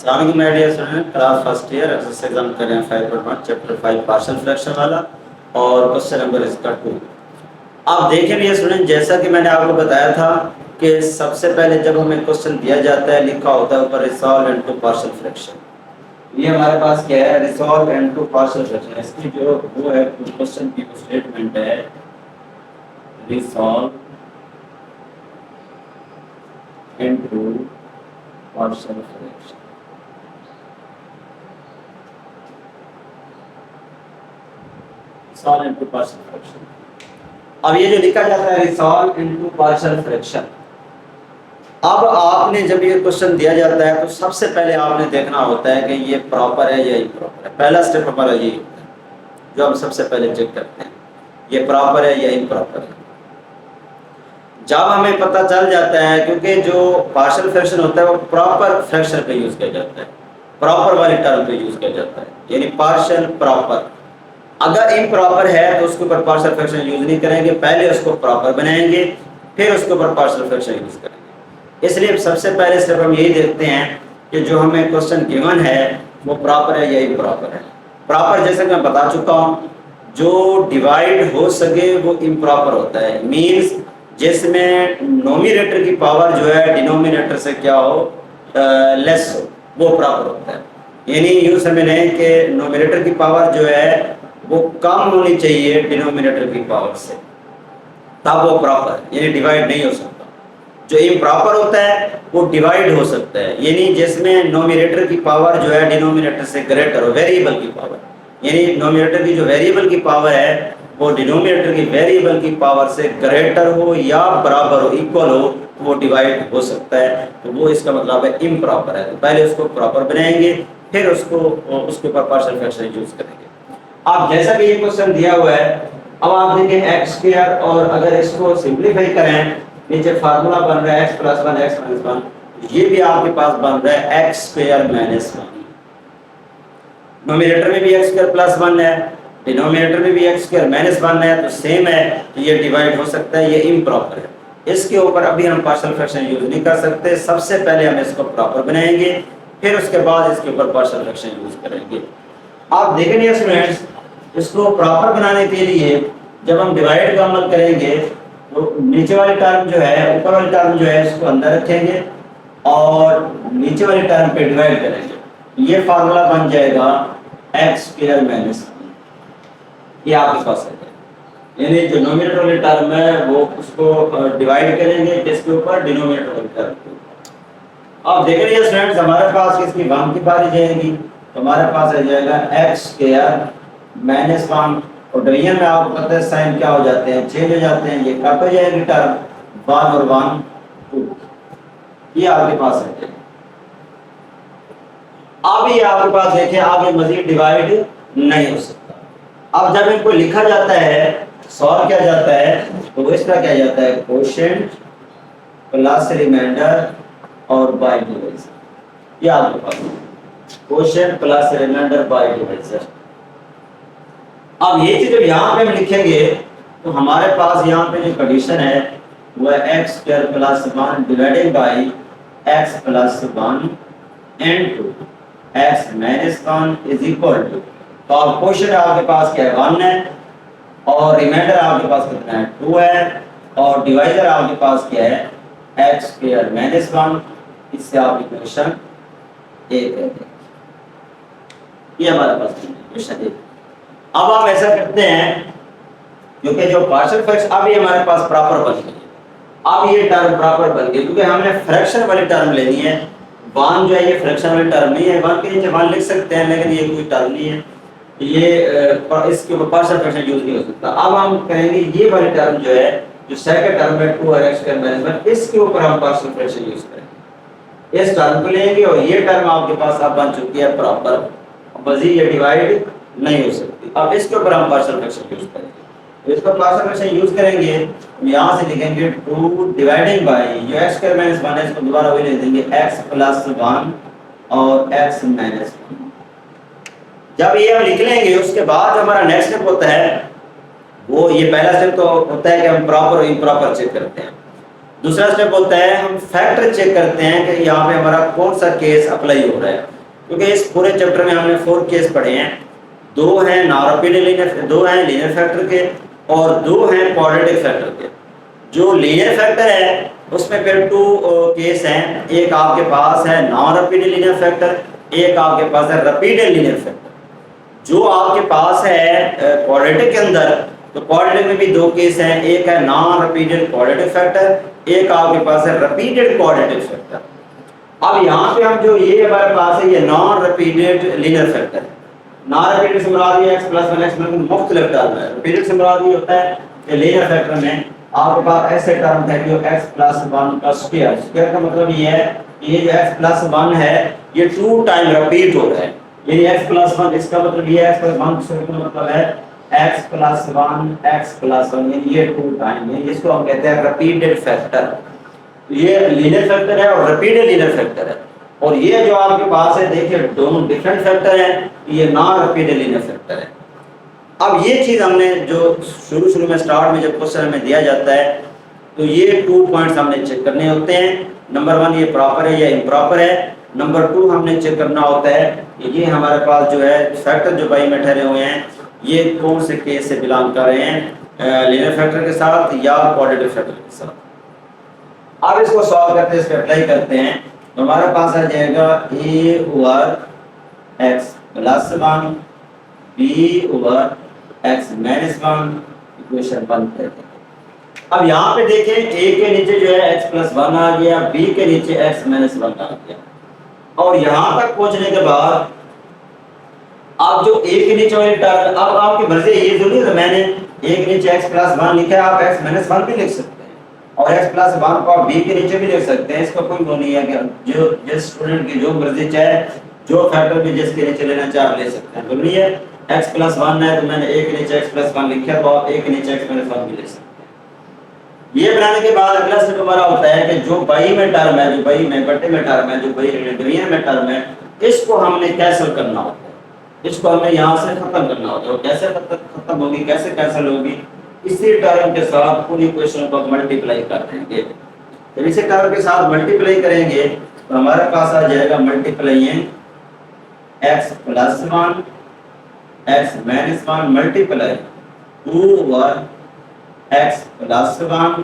अस्सलाम my dear student, class first year exercise exam कर रहे हैं 5.1 चैप्टर 5 पार्शियल फ्रैक्शन वाला और क्वेश्चन नंबर इसका 2। आप देखें भी स्टूडेंट, जैसा कि मैंने आपको बताया था कि सबसे पहले जब हमें क्वेश्चन दिया जाता है लिखा होता है ऊपर रिजॉल्व इनटू पार्शियल फ्रैक्शन। ये हमारे पास क्या है, रिजॉल्व इनटू पार्शियल फ्रैक्शन। इसकी जो वो है क्वेश्चन की स्टेटमेंट है resolve into partial fraction. Resolve into partial fraction. अब ये जो लिखा जाता है रिजॉल्व इनटू पार्शियल फ्रैक्शन, अब आपने जब ये क्वेश्चन दिया जाता है तो सबसे पहले आपने देखना होता है कि ये प्रॉपर है या इम्प्रॉपर है। पहला स्टेप हमारा ये होता है जो हम सबसे पहले चेक करते हैं, ये प्रॉपर है या इम्प्रॉपर है। जब हमें पता चल जाता है, क्योंकि जो पार्शियल फ्रैक्शन होता है वो प्रॉपर फ्रैक्शन पे यूज किया जाता है, प्रॉपर वाले टर्म पे यूज किया जाता है, यानी पार्शियल प्रॉपर। अगर इम्प्रॉपर है तो उसके ऊपर पार्शियल फ्रैक्शन यूज नहीं करेंगे, पहले उसको प्रॉपर बनाएंगे फिर उसके ऊपर पार्शियल फ्रैक्शन यूज करेंगे। इसलिए सबसे पहले स्टेप हम यही देखते हैं कि जो हमें क्वेश्चन गिवन है वो प्रॉपर है या इम्प्रॉपर है। प्रॉपर जैसे कि मैं बता चुका हूँ, जो डिवाइड हो सके वो इम्प्रॉपर होता है, मीन्स जिसमें नोमिनेटर की पावर जो है डिनोमिनेटर से क्या हो, लेस हो, वो प्रॉपर होता है। यानी यूँ समझें कि नोमिनेटर की पावर जो है वो कम होनी चाहिए डिनोमिनेटर की पावर से, तब वो प्रॉपर यानी डिवाइड नहीं हो सकता। जो इम्प्रॉपर होता है वो डिवाइड हो सकता है, यानी जिसमें नोमिनेटर की पावर जो है डिनोमिनेटर से ग्रेटर हो, वेरिएबल की पावर, यानी नोमिनेटर की जो वेरिएबल की पावर है वो डिनोमिनेटर की वेरिएबल की पावर से ग्रेटर हो या बराबर हो, इक्वल हो, तो वो डिवाइड हो सकता है। तो वो इसका मतलब है इम्प्रॉपर है। तो पहले उसको प्रॉपर बनाएंगे फिर उसके ऊपर पार्शियल फ्रैक्शन यूज करेंगे। आप जैसा कि ये क्वेश्चन दिया हुआ है, अब आप देखें एक्स स्क्वायर, और अगर इसको सिंपलीफाई करें, नीचे फार्मूला बन रहा है x plus one x minus one, ये भी आपके पास बन रहा है x square minus one. Nominator में भी एक्स स्क्वायर प्लस वन है, डिनोमिनेटर में भी एक्स स्क्वायर माइनस वन है, तो सेम है, तो ये डिवाइड हो सकता है, ये इम्प्रॉपर है। इसके ऊपर अभी हम पार्शियल फ्रैक्शन यूज नहीं कर सकते, सबसे पहले हम इसको प्रॉपर बनाएंगे फिर उसके बाद इसके ऊपर पार्शियल फ्रैक्शन यूज करेंगे। आप देखेंगे स्टूडेंट्स, इसको प्रॉपर बनाने के लिए जब हम डिवाइड का अमल करेंगे तो नीचे वाली टर्म जो है, ऊपर वाली टर्म जो है इसको अंदर रखेंगे और नीचे वाली टर्म पे डिवाइड करेंगे। ये फार्मूला बन जाएगा एक्स स्क्वायर माइनस, ये आपके पास है, यानी जो नोमिनेटर वाली टर्म है वो उसको डिवाइड करेंगे किसके ऊपर, डिनोमिनेटर वाली टर्म के ऊपर। अब देख रहिए स्टूडेंट्स, हमारे पास किसकी वन की बारी जाएगी, तो हमारे पास आ जाएगा एक्स स्क्वायर माइनस वन, और डिवीजन में आपको पता है साइन क्या हो जाते हैं, चेंज हो जाते हैं, ये कट हो जाएगी टर्म, वन और वन टू, ये आपके पास है। अब ये आपके पास देखें, आगे मजीद डिवाइड नहीं हो सकता। अब जब इनको लिखा जाता है, सॉल्व किया जाता है, तो इस तरह किया जाता है कोशेंट प्लस रिमाइंडर और बाय डिवाइजर, ये आपके पास quotient plus remainder by divisor. अब ये चीज जब यहाँ पे हम लिखेंगे तो हमारे पास यहाँ पे जो कंडीशन है वो है x square plus one divided by x plus one into x minus one is equal to, तो अब क्वेश्चन आपके पास क्या है, वन है, और रिमाइंडर आपके पास कितना है, टू है, और डिवाइजर आपके पास क्या है, एक्स स्क्वायर माइनस वन। इससे आप इक्वेशन ए कहते हैं, ये हमारे पास इक्वेशन ए। अब आप ऐसा करते हैं, क्योंकि जो पार्शियल फ्रैक्शन अब ये हमारे पास प्रॉपर बन गई, अब ये टर्म प्रॉपर बन गई, क्योंकि हमने फ्रैक्शन वाली टर्म लेनी है। वन जो है ये फ्रैक्शन वाली टर्म नहीं है, वन के नीचे वन लिख सकते हैं लेकिन ये कोई टर्म नहीं है, ये इसके ऊपर पार्शियल फ्रैक्शन यूज नहीं हो सकता। अब हम कहेंगे ये वाली टर्म जो है, जो सेकंड टर्म है two x square minus one, इसके ऊपर हम पार्शियल फ्रैक्शन यूज करेंगे, इस टर्म को लेंगे, और ये टर्म आपके पास अब बन चुकी है प्रॉपर, मजीद ये डिवाइड नहीं हो सकती। अब इसके ऊपर हम पार्शियल फ्रैक्शन यूज करेंगे, तो इसको पार्शियल फ्रैक्शन यूज करेंगे, तो यहाँ से लिखेंगे टू डिवाइडिंग बाई जो एक्स स्क्वायर माइनस वन है, इसको दोबारा वही लिख देंगे एक्स प्लस वन और एक्स माइनस वन। जब ये हम लिख लेंगे उसके बाद हमारा नेक्स्ट स्टेप होता है, वो ये पहला स्टेप तो होता है कि हम प्रॉपर और इम्प्रॉपर चेक करते हैं। दूसरा स्टेप होता है हम फैक्टर चेक करते हैं कि यहाँ पे हमारा कौन सा केस अप्लाई हो रहा है। क्योंकि इस पूरे चैप्टर में हमने 4 केस पढ़े हैं। 2 हैं नॉन रिपीटेड लीनियर, 2 हैं लीनियर फैक्टर के और 2 हैं क्वाड्रेटिक फैक्टर के। जो लीनियर फैक्टर है उसमें फिर 2 केस हैं। एक आपके पास है नॉन रिपीटेड लीनियर फैक्टर, एक आपके पास है रिपीटेड लीनियर फैक्टर। जो आपके पास है क्वाड्रेटिक के अंदर, तो क्वाड्रेटिक में भी 2 केस हैं। एक है नॉन रिपीटेड क्वाड्रेटिक फैक्टर, एक आपके पास है रिपीटेड क्वाड्रेटिक फैक्टर। अब यहाँ पे हम जो ये हमारे पास है ये नॉन रिपीटेड लीनियर फैक्टर है। नॉन रिपीटेड से मुराद ये x प्लस 1 x में मुख्तलिफ टर्म है। रिपीटेड से मुराद ये होता है कि लीनियर फैक्टर में आपके पास ऐसे टर्म है जो x प्लस 1 का स्क्वायर। स्क्वायर का मतलब ये है कि ये जो x प्लस 1 है ये 2 टाइम रिपीट हो रहा है। यानी x प्लस 1 इसका मतलब ये x प्लस 1 का मतलब है x प्लस 1 यानी ये 2 टाइम है। इसको हम कहते हैं रिपीटेड फैक्टर। ये लीनियर फैक्टर है और रिपीटेड लीनियर फैक्टर है। और ये जो आपके पास है देखिए दोनों डिफरेंट फैक्टर हैं। ये नॉन रिपीटेड लीनियर फैक्टर है। अब ये चीज़ हमने जो शुरू में स्टार्ट में जब क्वेश्चन हमें दिया जाता है तो ये 2 पॉइंट्स हमने चेक करने होते हैं। नंबर 1 ये प्रॉपर है या इम्प्रॉपर है। नंबर 2 हमने चेक करना होता है ये हमारे पास जो है फैक्टर जो बाई में ठहरे हुए हैं ये कौन से केस से बिलोंग कर रहे हैं, लीनियर फैक्टर के साथ या क्वाड्रेटिक फैक्टर के साथ। अब इसको सॉल्व करते हैं, इस पे अप्लाई करते हैं तो हमारे पास आ जाएगा a over x plus 1 b over x minus 1 equation 1 करते हैं। अब यहाँ पे देखें a के नीचे जो है x प्लस 1 आ गया, b के नीचे x माइनस 1 आ गया। और यहाँ तक पहुँचने के बाद आप जो a के नीचे वाली टर्म, अब आपकी मर्जी ये जरूरी है मैंने a के नीचे x प्लस 1 लिखा है, आप x माइनस 1 भी लिख सकते हैं और x प्लस 1 को आप b के नीचे भी लिख सकते हैं। इसका कोई वो नहीं है कि जो जिस स्टूडेंट की जो मर्जी चाहे जो फैक्टर भी जिसके नीचे लेना चाहे आप ले सकते हैं। जरूरी है x प्लस 1 है तो मैंने a के नीचे x प्लस 1 लिखा तो आप a के नीचे x माइनस 1 भी ले सकते हैं। ये बनाने के बाद अगला स्टेप हमारा होता है कि जो बाई में टर्म है, जो बाई में बटे में टर्म है, जो बाई डिवीजन में टर्म है, इसको हमने कैंसिल करना होता है। इसको हमें यहाँ से खत्म करना होता है। और कैसे खत्म होगी, कैसे कैंसिल होगी, इसी टर्म के साथ पूरी इक्वेशन को मल्टीप्लाई कर देंगे। जब इसी टर्म के साथ मल्टीप्लाई करेंगे तो हमारे पास आ जाएगा multiplying x plus 1 x minus 1 multiply 2 over x plus 1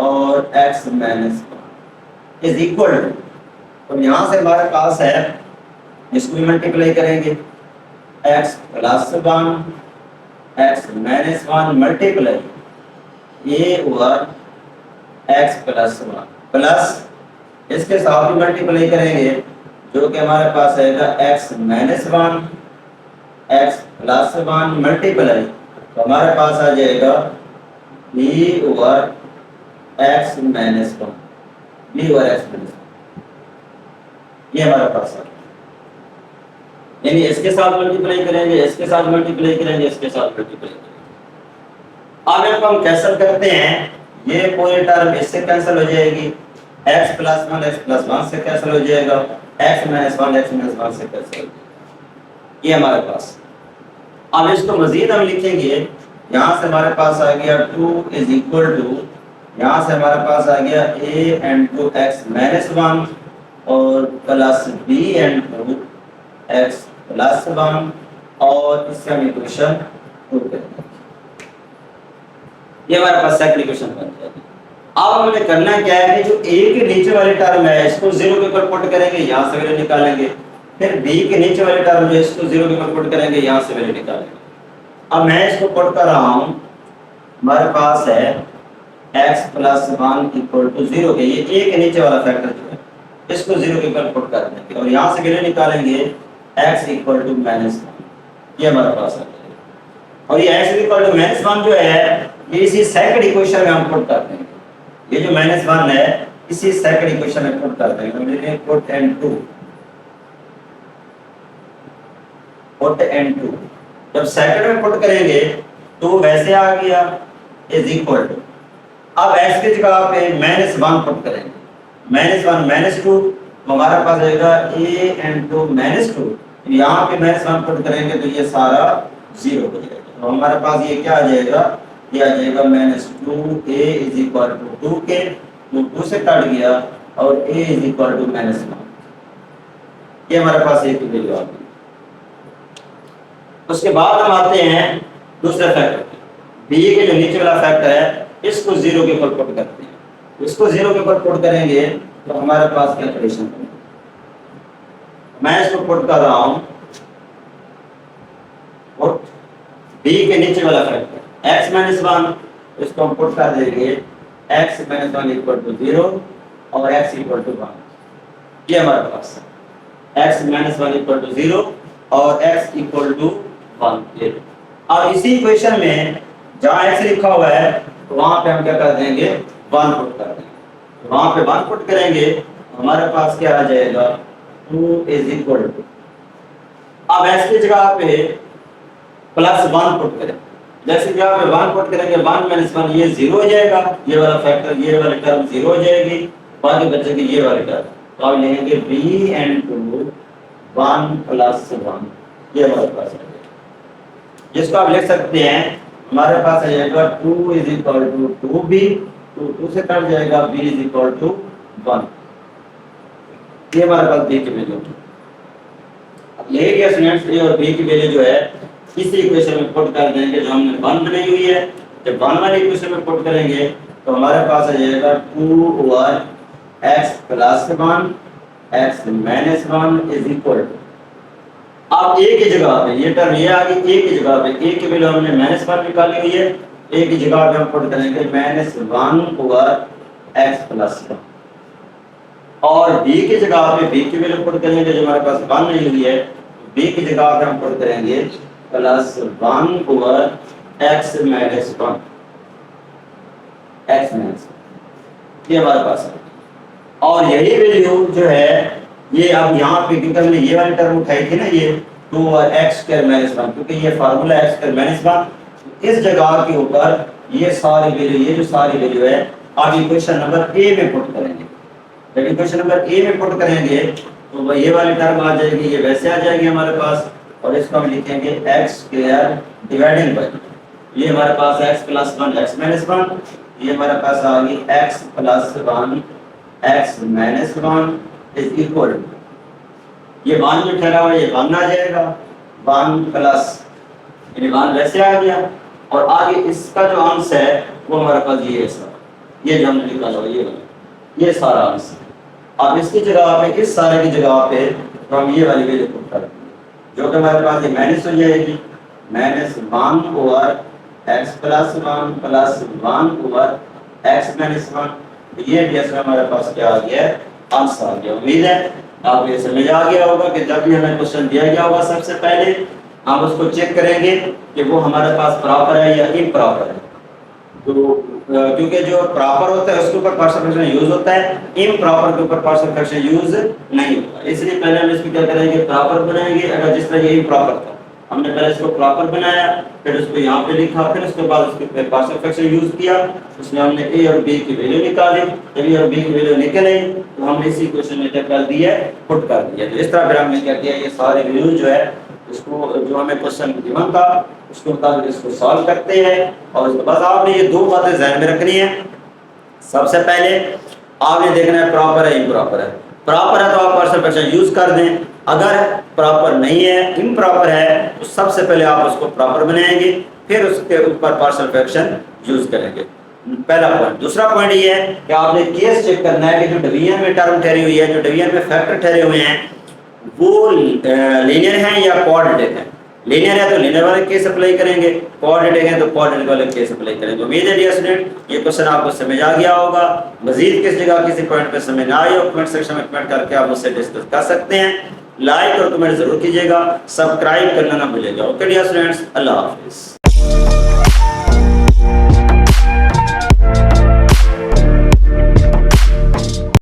और x minus 1 is equal to, तो यहाँ से हमारे पास है इसको भी मल्टीप्लाई करेंगे x plus 1 x minus 1 multiply a over x plus 1 plus इसके साथ भी मल्टीप्लाई करेंगे जो कि हमारे पास आएगा x minus 1 x plus 1 multiply, तो हमारे पास आ जाएगा b over x minus 1 b over x minus 1। ये हमारे पास है, यानी इसके साथ मल्टीप्लाई करेंगे, इसके साथ मल्टीप्लाई करेंगे, इसके साथ मल्टीप्लाई करेंगे। अब इसको हम कैंसिल करते हैं, ये पूरी टर्म इससे कैंसिल हो जाएगी, x प्लस 1 x प्लस 1 से कैंसिल हो जाएगा, x माइनस 1 x माइनस 1 से कैंसिल हो जाएगा। ये हमारे पास। अब इसको मजीद हम लिखेंगे, यहाँ से हमारे पास आ गया 2 इज इक्वल टू, यहाँ से हमारे पास आ गया a इंटू x माइनस 1 और plus b into x plus 1 और इसका इक्वेशन 2 करेंगे। ये हमारे पास सेकंड इक्वेशन बन जाएगी। अब हमें करना क्या है कि जो a के नीचे वाली टर्म है इसको 0 के ऊपर पुट करेंगे, यहाँ से वैल्यू निकालेंगे। फिर b के नीचे वाली टर्म जो है इसको 0 के ऊपर पुट करेंगे, यहाँ से वैल्यू निकालेंगे। अब मैं इसको पुट कर रहा हूँ, हमारे पास है x प्लस 1 इक्वल टू 0 के, ये a के नीचे वाला फैक्टर जो है इसको 0 के ऊपर पुट कर देंगे और यहाँ से वैल्यू निकालेंगे x इक्वल टू माइनस 1। ये हमारे पास है और ये x इक्वल टू माइनस 1 जो है ये इसी सेकंड इक्वेशन में हम पुट कर देंगे। ये जो माइनस 1 है इसी सेकंड इक्वेशन में पुट कर देंगे। हम लिखेंगे पुट n2, पुट n2। जब सेकंड में पुट करेंगे तो वैसे आ गया इज इक्वल टू, अब x की जगह पे माइनस 1 पुट करेंगे, माइनस 1 माइनस 2, तो हमारे पास आएगा a इंटू माइनस 2। यहाँ पे माइनस 1 पुट करेंगे तो ये सारा 0 हो जाएगा। तो हमारे पास ये क्या आ जाएगा, ये आ जाएगा minus 2a is equal to 2 के, तो 2 से कट गया और a is equal to minus 1। ये हमारे पास ए की वैल्यू आ गई। उसके बाद हम आते हैं दूसरे फैक्टर बी के जो नीचे वाला फैक्टर है इसको 0 के ऊपर पुट करते हैं। इसको 0 के ऊपर पुट करेंगे तो हमारे पास क्या कंडीशन है, मैं इसको पुट कर रहा हूं पुट बी के नीचे वाला फैक्टर x माइनस 1, इसको हम पुट कर देंगे x माइनस 1 इक्वल टू 0 और x इक्वल टू 1। ये हमारे पास x माइनस 1 इक्वल टू 0 और x इक्वल टू 1। अब इसी इक्वेशन में जहां x लिखा हुआ है तो वहां पे हम क्या कर देंगे 1 पुट कर देंगे। तो वहां पे 1 पुट करेंगे हमारे पास क्या आ जाएगा 2 इज इक्वल टू, अब x की जगह पे प्लस 1 पुट करें। जैसे जगह पे 1 पुट करेंगे 1 माइनस 1 ये 0 हो जाएगा, ये वाला फैक्टर ये वाली टर्म 0 हो जाएगी, बाकी बचेगी ये वाली टर्म। तो आप लिखेंगे b and 2 1 प्लस 1, ये हमारे पास है। जिसको आप लिख सकते हैं हमारे पास आ जाएगा 2 इज इक्वल टू 2b, 2 से कट जाएगा b इज इक्वल टू 1। ये हमारे पास b की वैल्यू है। अब ये गया स्टूडेंट्स a और b की वैल्यू जो है इसी इक्वेशन में पुट कर देंगे जो हमने 1 बनाई हुई है। जब 1 वाली इक्वेशन में पुट करेंगे तो हमारे पास आ जाएगा 2 over x plus 1 x minus 1 is equal to, अब a की जगह पे ये टर्म ये आ गई, a की जगह पे a की वैल्यू हमने माइनस 1 निकाली हुई है, a की जगह पे हम पुट करेंगे माइनस 1 ओवर x प्लस 1 और b की जगह पे b की वैल्यू पुट करेंगे जो हमारे पास 1 नहीं हुई है, b की जगह पे हम पुट करेंगे plus 1 over x minus 1 x minus, ये हमारे पास है। और यही वैल्यू जो है ये अब यहाँ पे क्योंकि हमने ये वाली टर्म उठाई थी ना ये 2 और x स्क्वायर माइनस 1, क्योंकि ये फार्मूला x स्क्वायर माइनस 1, इस जगह के ऊपर ये सारी वैल्यू ये जो सारी वैल्यू है अब इक्वेशन नंबर a में पुट करेंगे। जब इक्वेशन नंबर a में पुट करेंगे तो ये वाली टर्म आ जाएगी, ये वैसे आ जाएगी हमारे पास, और इसको हम लिखेंगे x स्क्वायर डिवाइडिंग बाय, ये हमारे पास x प्लस 1 x माइनस 1, ये हमारे पास आ गई x plus 1 x minus 1 is equal to, ये 1 जो ठहरा हुआ ये 1 आ जाएगा, 1 प्लस यानी 1 वैसे आ गया, और आगे इसका जो अंश है वो हमारे पास ये है सारा, ये जो हमने निकाला हुआ ये सारा अंश। अब इसकी जगह पे इस सारे की जगह पे तो हम ये वाली वैल्यू पुट कर देंगे जो कि हमारे पास ये माइनस हो जाएगी, minus 1 over x plus 1 plus 1 over x minus 1। ये भी इसमें हमारे पास क्या आ गया है अंश आ गया। उम्मीद है आपको ये समझ आ गया होगा कि जब भी हमें क्वेश्चन दिया गया होगा सबसे पहले हम उसको चेक करेंगे कि वो हमारे पास प्रॉपर है या इम्प्रॉपर है। तो क्योंकि जो प्रॉपर होता है उसके ऊपर पार्शियल फ्रैक्शन यूज होता है, इम्प्रॉपर के ऊपर पार्शियल फ्रैक्शन यूज नहीं होता, इसलिए पहले हम इसको क्या करेंगे प्रॉपर बनाएंगे। अगर जिस तरह ये इम्प्रॉपर था हमने पहले इसको प्रॉपर बनाया, फिर उसको यहाँ पे लिखा, फिर उसके बाद उसके पार्शियल फ्रैक्शन यूज किया, उसमें हमने a और b की वैल्यू निकाली, जब a और b की वैल्यू निकले तो हमने इसी क्वेश्चन में क्या कर दिया पुट कर दिया। तो इस तरह फिर हमने क्या किया ये सारे वैल्यू जो है इसको जो हमें क्वेश्चन गिवन था उसके मुताबिक इसको सॉल्व करते हैं। और उसके बाद आपने ये दो बातें ध्यान में रखनी है। सबसे पहले आपने देखना है प्रॉपर है इम्प्रॉपर है, प्रॉपर है तो आप पार्शियल फ्रैक्शन यूज कर दें, अगर प्रॉपर नहीं है इम्प्रॉपर है तो सबसे पहले आप उसको प्रॉपर बनाएंगे फिर उसके ऊपर पार्शियल फ्रैक्शन यूज करेंगे। पहला पॉइंट। दूसरा पॉइंट ये है कि आपने केस चेक करना है कि जो डिवीजन में टर्म ठहरी हुई है, जो डिवीजन में फैक्टर ठहरे हुए हैं वो लीनियर हैं या क्वाड्रेटिक हैं। लीनियर है तो लीनियर वाले केस अप्लाई करेंगे, क्वाड्रेटिक है तो क्वाड्रेटिक वाले केस अप्लाई करेंगे। उम्मीद है डियर स्टूडेंट ये क्वेश्चन आपको समझ आ गया होगा। मजीद किस जगह किसी पॉइंट पे समझ ना आए हो कमेंट सेक्शन में कमेंट करके आप मुझसे डिस्कस कर सकते हैं। लाइक और कमेंट जरूर कीजिएगा, सब्सक्राइब करना ना भूलिएगा। ओके डियर स्टूडेंट्स, अल्लाह हाफिज।